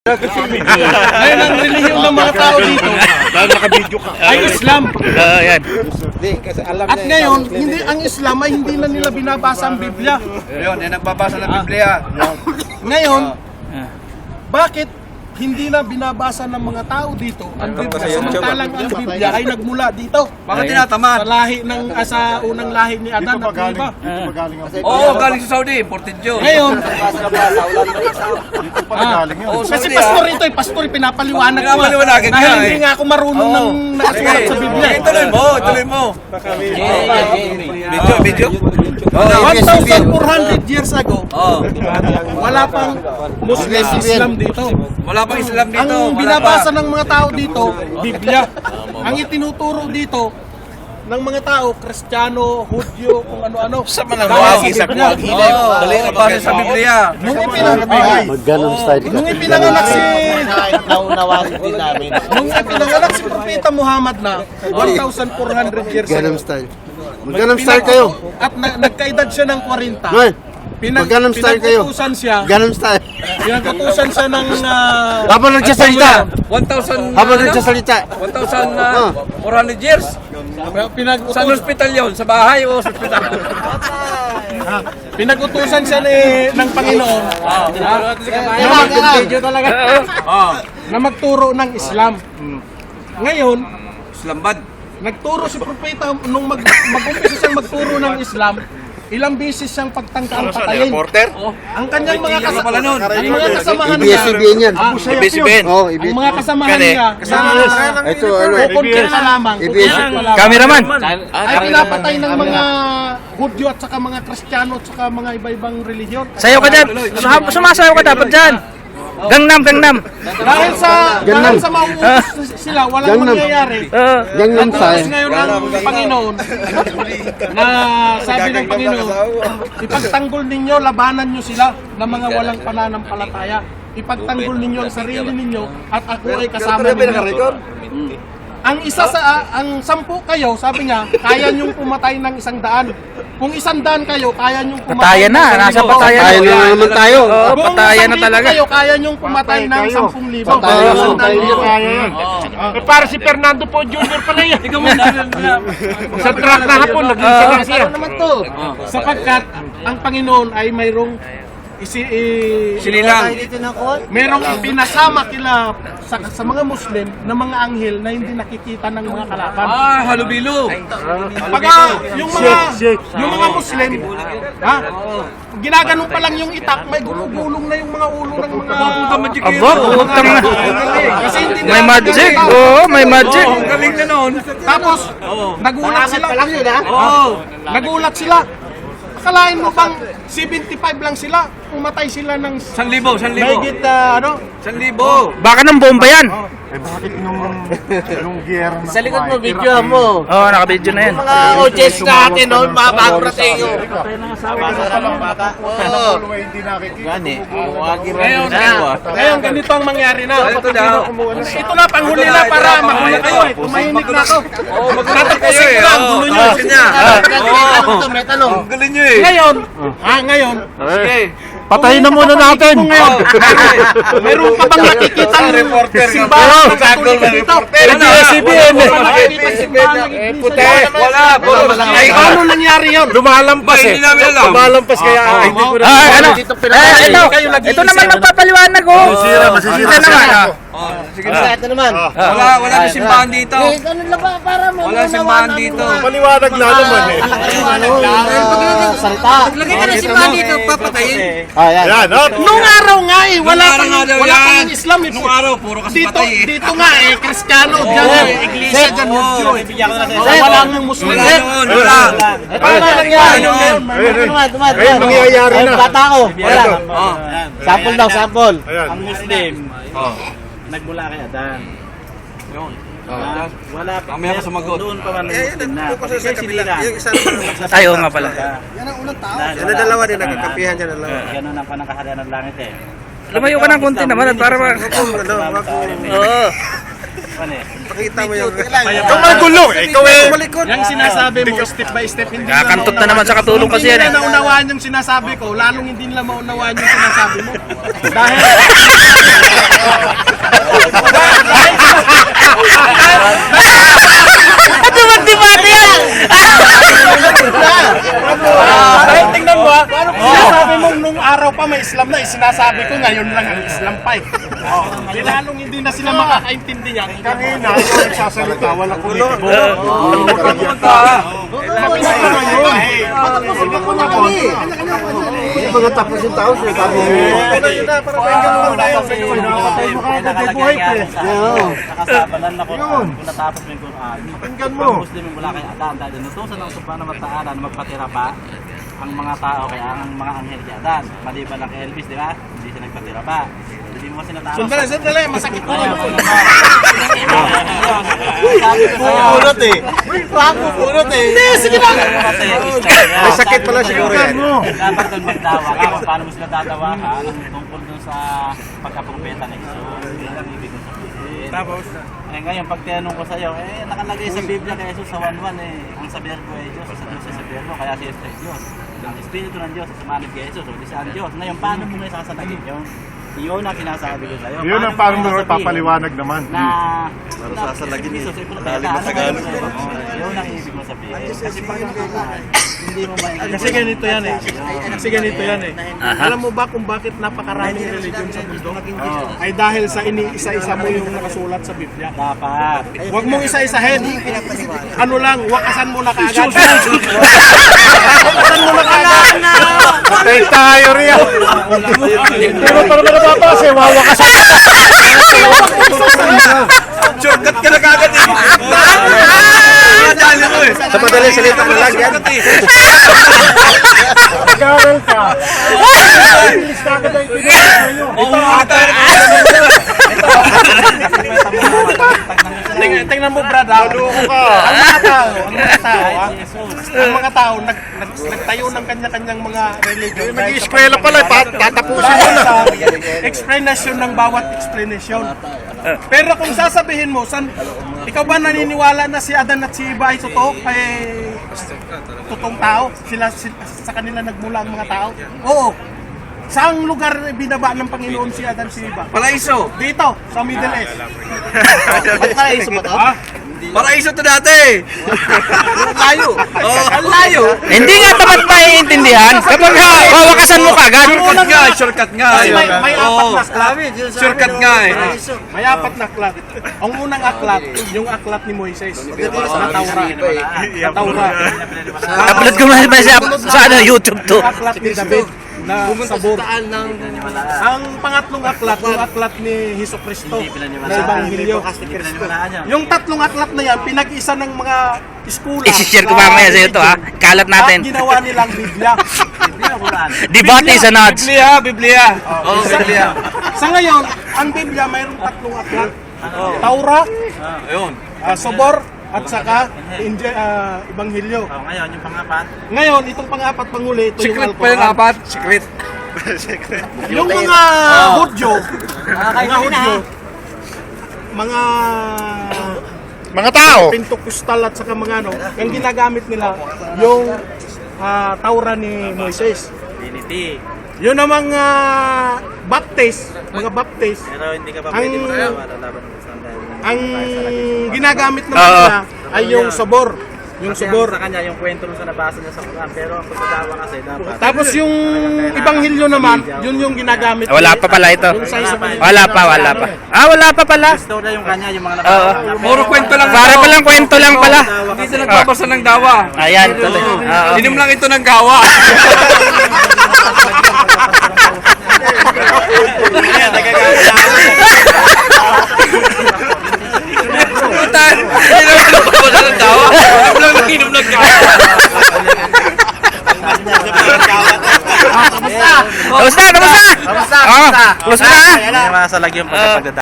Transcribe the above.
Ngayon ang relihiyon ng mga tao dito Dahil naka-video ka. ay Islam. Yan. At ngayon, hindi ang Islam ay hindi na nila binabasa ang Biblia. Yun, nagbabasa ng Biblia. Ngayon, bakit hindi na binabasa ng mga tao dito ang Biblia? Samantalang ang Biblia ay nagmula dito. Bakit tinatamad? Sa lahi ng sa unang lahi ni Adan at ni Eva. Dito pa galing ang Oo, galing sa Saudi, imported yun. Ngayon, Dito pa galing yun. Oo, kasi Saudi, pastor ito eh, pastor pinapaliwanag ko. Pinapaliwanagan Dahil ka, hindi eh. nga ako marunong ng nakasulat sa Biblia. Okay, tuloy mo, tuloy mo. Video? 1,400 years ago, Oo. wala pang Muslim Islam dito. Wala pang Islam dito. Ang wala binabasa pa. ng mga tao dito, Biblia. Ang itinuturo dito ng mga tao, Kristiyano, Hudyo, kung ano-ano. Sa mananawagi sa kuwag-hilip. Dali na base sa Biblia. Nung ipinanganak si Naunawaan din namin. nung ipinanganak si Propeta Muhammad na 1,400 years ago. Ganun style kayo. At nagkaedad siya ng 40. Noy, Ganun style kayo. Pinagutusan siya. Ganun style. Pinagutusan siya ng Habang nagsasalita. 1,000 Habang nagsasalita. 1,400 years. Saan Pinagutusan, hospital yun? Sa bahay o sa hospital? pinagutusan siya ng Panginoon na magturo ng Islam. Ngayon, Islambad. nagturo si Propeta nung mag-umpisa siyang magturo ng Islam, ilang beses siyang pagtangkaan patayin. Ang kanyang mga kasamahan niya, ABS-CBN yan. ABS-CBN. Oo, ang mga kasamahan niya, Ito, ano, kukunkin na lamang, Cameraman. ay pinapatay ng mga Hudyo at saka mga Kristiyano at saka mga iba-ibang relihiyon. Sayaw ka dyan. Sumasayaw ka dapat dyan. Gangnam. Dahil sa mauutos sila, walang mangyayari. Ganun Tapos style. ngayon ang Panginoon, na sabi ng Panginoon, ipagtanggol ninyo, labanan nyo sila ng mga walang pananampalataya. Ipagtanggol ninyo ang sarili ninyo at ako ay kasama ninyo. Ang isa ang 10 kayo, sabi niya, kaya nyong pumatay ng 100. Kung 100 kayo, kaya nyong pumatay Patayan na. ng 1,000. Nasa patayan. Tayo na naman tayo. Oo, Kung patayan na 1,000 talaga. kayo, kaya nyong pumatay ng 10,000. Patayan na Tayo. Kaya yan. Para si Fernando po Jr. pala yan. Sa track na hapon, naging siya. naman to? Sapagkat ang Panginoon ay mayroong Sinilang. merong ipinasama kila sa mga Muslim na mga anghel na hindi nakikita ng mga kalaban. Halubilo. Pagka yung mga Muslim, ginaganon pa lang yung itak, may gulong na yung mga ulo ng mga Aba, putang na. Kasi hindi May na- magic. Oo, may magic. Ang galing na noon. Tapos, nagulat sila. Oo. Nagulat sila. Akalain mo bang 75 lang sila? Pumatay sila ng 1,000. mahigit 1,000. Baka ng bomba yan. Eh bakit nung giyera na Sa likod mo, video mo. Oo, nakabidyo na yan. Mga OJs natin, no? Mga bagong ratingo. hindi nakikita. Ngayon, ganito ang mangyari na. Ito daw. Ito na, panghuli na para mahuli kayo eh. Tumahimik na ako. Tatapusin ko lang, gulo nyo. May tanong. Ang galing nyo eh. Ngayon, Sige. Patayin na muna natin. meron pa bang nakikita simbahan ng Katoliko dito? ABS-CBN. Wala. Puro Ay, paano nangyari yun? Lumalampas Hindi namin alam. Lumalampas kaya hindi ko na. Ano? Ito naman magpapaliwanag oh. Masisira. Ito naman. Sige Sa na. ito naman. Wala na simbahan dito. Ganun lang ba? Para mo. Wala simbahan dito. Paliwanag na naman eh. Salita. Lagay ka na simbahan dito, papatayin. Yan, hop. Nung araw nga eh, wala Nung araw nga daw pang yan. Islam eh. Nung araw, puro kasi Dito, patay eh. dito nga eh, Kristiyano, dyan eh, Iglesia, dyan Hudyo eh. Wala nang Muslim. Wala noon. Wala. Paano nangyari Ano yun? Ayun, mangyayari na. Bata ko. Wala. Oh. Sample daw, sample. Ayan. Ang Muslim, Oh. nagmula kay Adan. Yun. Wala pa. Mamaya ka sumagot. Doon pa man ng Muslim na. Kasi sinira. Ay, oo nga pala. Yan ang dalawa din nagkakampihan dyan. Ganun ang panangkaharian ng langit eh. Lumayo ka ng konti naman at para ma... Oo. Pakita mo yung... Ikaw magulo. Ikaw eh. Yung sinasabi mo, step by step, hindi nila Kakantot na naman sa katulong kasi yan eh. Hindi nila naunawaan yung sinasabi ko, lalong hindi nila maunawaan yung sinasabi mo. Dahil may Islam na, sinasabi ko ngayon lang ang Islam pa eh. Di lalong hindi na sila makakaintindihan. Kanina, ikaw nagsasalita, wala kumitibo. Hindi mga tapos yung tao, sinasabi mo. Nakasabalan na ko kung natapos mo yung Quran. Pakinggan mo. Muslim yung mula kay Adan dahil inutusan ng subhanahu wa ta'ala na magpatira pa ang mga tao kaya ang mga anghel kay Adan. Maliban lang kay Elvis, di ba? Hindi siya nagpatira pa. Hindi mo kasi natapos. Sandali, masakit ko rin. Pupulot eh. Pupulot eh. Hindi, sige na. May sakit pala siguro yan. Dapat doon magdawa ka kung paano mo sila dadawahan tungkol doon sa pagkapropeta ni Jesus. Yun ang ibig kong sabihin. Tapos? Ngayon, pag tinanong ko sa'yo, nakalagay sa Biblia kay Jesus sa 1:1 ang sa verbo ay Diyos, sa Diyos ay sa verbo, kaya si Jesus ay Diyos. Ang Espiritu ng Diyos, sumanib kay Jesus, o di siya ang Diyos. Ngayon, paano mo ngayon sasanagin yun? Yun ang sinasabi ko sa'yo. Yun ang parang papaliwanag naman. Na sasalagin ni Jesus ay malalim na Tagalog. Yun ang ibig mo sabihin. Kasi pag hindi mo maintindihan. Kasi ganito yan eh. Alam mo ba kung bakit napakaraming religion sa mundo? Ay dahil sa iniisa-isa mo yung nakasulat sa Biblia. Dapat. Huwag mong isa-isahin. Ano lang, wakasan mo na kaagad. Wakasan mo na kaagad. Patay tayo riyan. Pero para nakapapase, wawakasan ka. Shortcut ka na kagad eh. Dali mo eh. Sa madaling salita na lang yan. Nag-aaral ka. English ka agad ang pinag-aaral. Tingnan mo, brad, ha? Ang mga tao, nagtayo ng kanya-kanyang mga religion. Nag-i-eskwela pala, tatapusin mo na. Explanation ng bawat explanation. Pero kung sasabihin mo, ikaw ba naniniwala na si Adan at si Eva ay totoo? Ay totoong tao? Sa kanila nagmula ang mga tao? Oo. Saang lugar binaba ng Panginoon si Adan si Eva? Paraiso. Dito, sa Middle East. At paraiso ba to? Ha? Paraiso to dati. Layo. Ang layo. Hindi nga tapat maiintindihan kapag wawakasan mo kagad. Shortcut nga. Kasi may apat na aklat. Shortcut nga eh. May apat na aklat. Ang unang aklat, yung aklat ni Moises. Na Taura. Na Taura. Upload ko man sa YouTube to. Yung aklat ni David na sabor. Ang pangatlong aklat, yung aklat ni Hesus Kristo na Ebanghelyo. Yung tatlong aklat na yan, pinag-isa ng mga eskula. I-share ko mamaya sa iyo to ha. Kalat natin. At ginawa nilang Biblia. Debate sa nuts. Biblia. Oo, Biblia. Sa ngayon, ang Biblia mayroong tatlong aklat. Taura, Ayun. Sobor, at saka Ebanghelyo. Ngayon, yung pangapat. Ngayon, itong pang-apat panghuli, ito Secret yung pa yung Al-Quran. apat. Secret. Yung mga Hudyo, Mga tao. Pentecostal at saka mga ano, yung ginagamit nila, yung Taura ni Moises. Trinity. Yun ang mga Baptist, Pero hindi ka pa pwede magawa laban ng sandal. ang ginagamit naman nila ay yung Sobor. Yung Kasi Sobor. sa kanya yung kwento mo sa nabasa niya sa Quran, pero ang pagkatawa kasi dapat. Tapos yung Ebanghelyo naman, yun yung ginagamit. Wala pa pala ito. Yung sa isang Wala pa. Wala pa pala. Istorya yung kanya, yung mga Oo. nabasa. Puro kwento lang. Para palang kwento lang pala. Hindi sila nagbabasa ng dawa. Ayan. Oo. Inom lang ito ng gawa. Putan! Hindi naman nagbabasa ng dawa. Inom lang ng gawa. Kamusta? Close mo na ha? May masalag yung pagkapagdada.